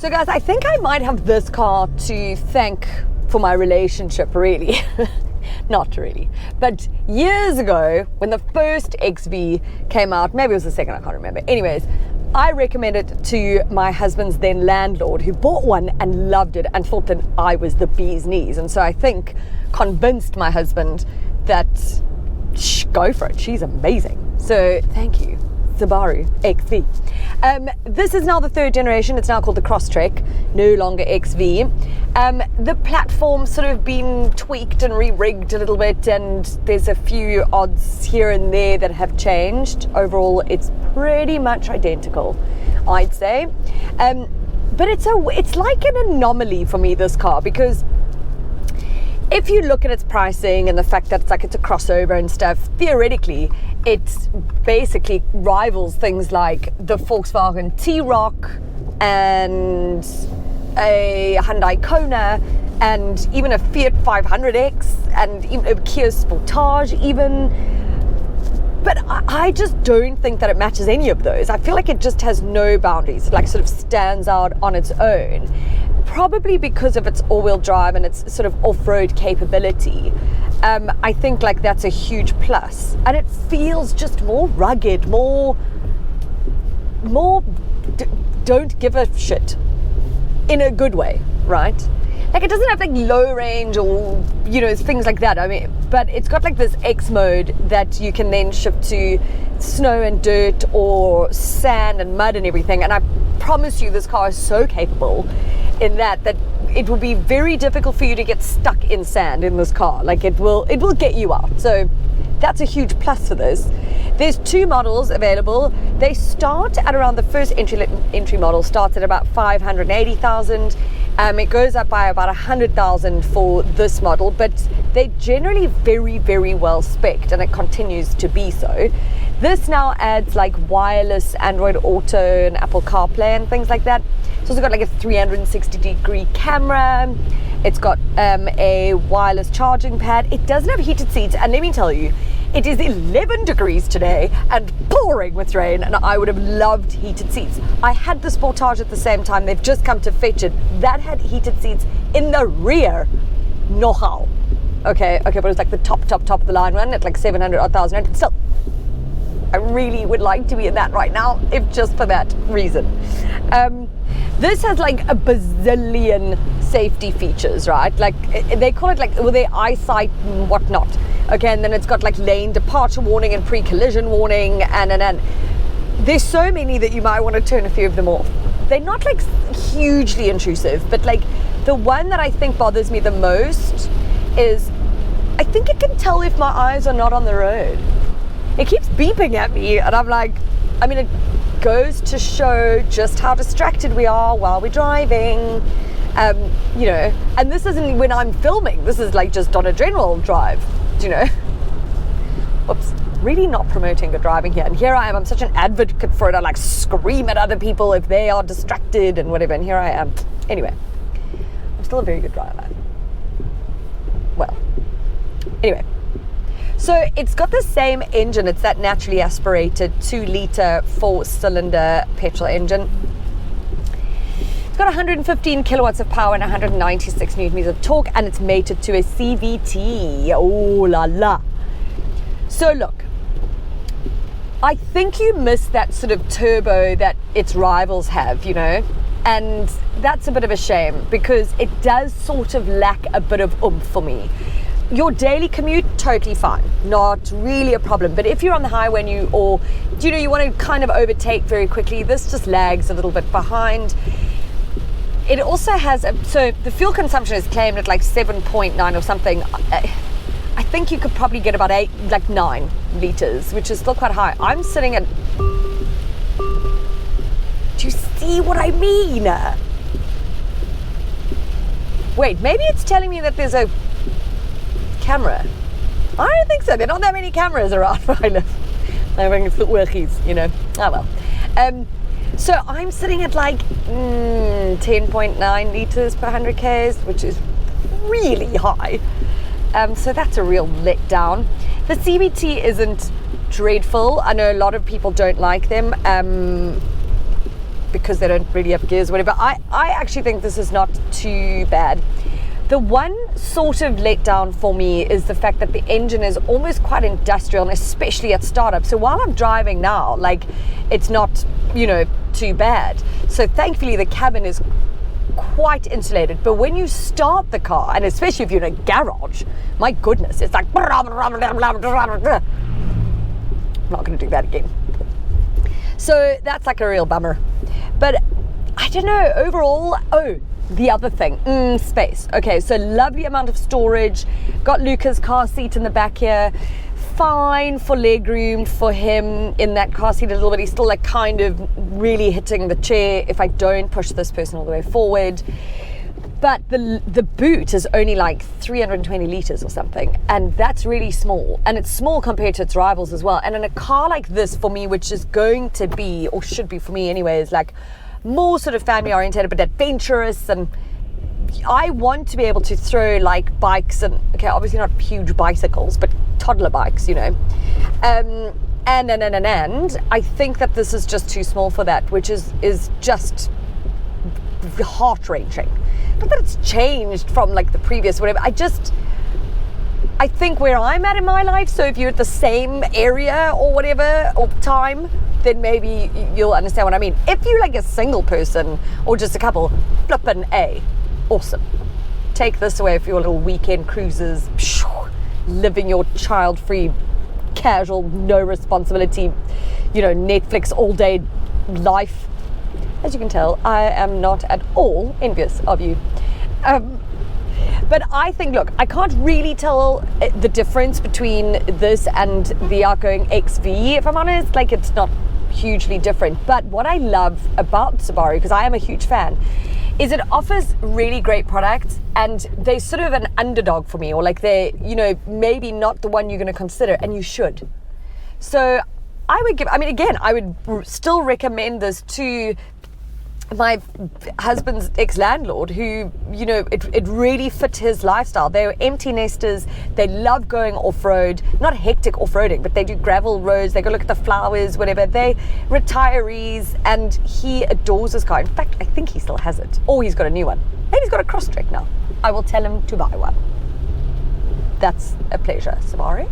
So guys, I think I might have this car to thank for my relationship, really. Not really. But years ago, when the first XV came out, maybe it was the second, I can't remember. Anyways, I recommended it to my husband's then landlord, who bought one and loved it and thought that I was the bee's knees. And so I think convinced my husband that, go for it, she's amazing. So thank you, Subaru XV. This is now the third generation. It's now called the Crosstrek, no longer XV. The platform's sort of been tweaked and re-rigged a little bit, and there's a few odds here and there that have changed. Overall, it's pretty much identical, I'd say. But it's like an anomaly for me, this car, because if you look at its pricing and the fact that it's a crossover and stuff, theoretically, it basically rivals things like the Volkswagen T-Roc and a Hyundai Kona and even a Fiat 500X and even a Kia Sportage even. But I just don't think that it matches any of those. I feel like it just has no boundaries. It sort of stands out on its own. Probably because of its all-wheel drive and its sort of off-road capability. I think that's a huge plus. And it feels just more rugged, more don't give a shit in a good way, right? It doesn't have low range or, things like that. I mean, but it's got this X mode that you can then shift to snow and dirt or sand and mud and everything. And I promise you, this car is so capable in that it will be very difficult for you to get stuck in sand in this car. It will get you out. So that's a huge plus for this. There's two models available. They start at around, the first entry model starts at about 580,000. It goes up by about 100,000 for this model, but they're generally very, very well spec'd, and it continues to be so. This now adds wireless Android Auto and Apple CarPlay and things like that. It's also got a 360-degree camera. It's got a wireless charging pad. It doesn't have heated seats, and let me tell you, it is 11 degrees today and pouring with rain, and I would have loved heated seats. I had the Sportage at the same time. They've just come to fetch it. That had heated seats in the rear. Nohow. Okay, but it was the top of the line one at 700,000. And still, I really would like to be in that right now, if just for that reason. This has a bazillion safety features, right? They call it their eyesight and whatnot. Okay, and then it's got lane departure warning and pre-collision warning, and there's so many that you might want to turn a few of them off. They're not hugely intrusive, but the one that I think bothers me the most is I think it can tell if my eyes are not on the road. It keeps beeping at me, and I'm it goes to show just how distracted we are while we're driving, and this isn't when I'm filming. This is just on a general drive, Whoops, really not promoting good driving here. And here I am, I'm such an advocate for it. I scream at other people if they are distracted and whatever, and here I am. Anyway, I'm still a very good driver. Well, anyway. So it's got the same engine. It's that naturally aspirated 2-litre 4-cylinder petrol engine. It's got 115 kilowatts of power and 196 newton meters of torque, and it's mated to a CVT. Oh la la. So look, I think you miss that sort of turbo that its rivals have, and that's a bit of a shame because it does sort of lack a bit of oomph for me. Your daily commute, totally fine, not really a problem. But if you're on the highway and you want to kind of overtake very quickly, this just lags a little bit behind. It also has, so the fuel consumption is claimed at 7.9 or something. I think you could probably get about 9 liters, which is still quite high. I'm sitting at, do you see what I mean? Wait, maybe it's telling me that there's a camera. I don't think so. There are not that many cameras around where I live. I think it's the workies, Oh well. So I'm sitting at 10.9 liters per 100 Ks, which is really high. So that's a real letdown. The CVT isn't dreadful. I know a lot of people don't like them. because they don't really have gears or whatever. I actually think this is not too bad. The one sort of letdown for me is the fact that the engine is almost quite industrial, and especially at startup. So while I'm driving now, like, it's not, too bad. So thankfully the cabin is quite insulated. But when you start the car, and especially if you're in a garage, my goodness, it's like, I'm not going to do that again. So that's like a real bummer. But I don't know, overall, the other thing, space. Okay, so lovely amount of storage. Got Luca's car seat in the back here. Fine for legroom for him in that car seat a little bit. He's still like kind of really hitting the chair if I don't push this person all the way forward. But the boot is only like 320 litres or something, and that's really small. And it's small compared to its rivals as well. And in a car like this, for me, which is going to be, or should be for me anyway, is like more sort of family oriented, but adventurous, and I want to be able to throw like bikes and, okay, obviously not huge bicycles, but toddler bikes, and I think that this is just too small for that, which is just heart-wrenching. Not that it's changed from like the previous whatever. I think where I'm at in my life, so if you're at the same area or whatever, or time, then maybe you'll understand what I mean. If you're like a single person or just a couple, flippin' A, awesome. Take this away for your little weekend cruises, living your child-free, casual, no responsibility, Netflix all day life. As you can tell, I am not at all envious of you. But I think, look, I can't really tell the difference between this and the outgoing XV, if I'm honest. Like, it's not hugely different. But what I love about Subaru, because I am a huge fan, is it offers really great products, and they're sort of an underdog for me, or like they're, maybe not the one you're going to consider, and you should. So I would still recommend this to my husband's ex-landlord, who, it really fit his lifestyle. They're empty nesters. They love going off-road, not hectic off-roading, but they do gravel roads. They go look at the flowers, whatever. They retirees, and he adores his car. In fact, I think he still has it, or he's got a new one. Maybe he's got a Crosstrek now. I will tell him to buy one. That's a pleasure, Subaru.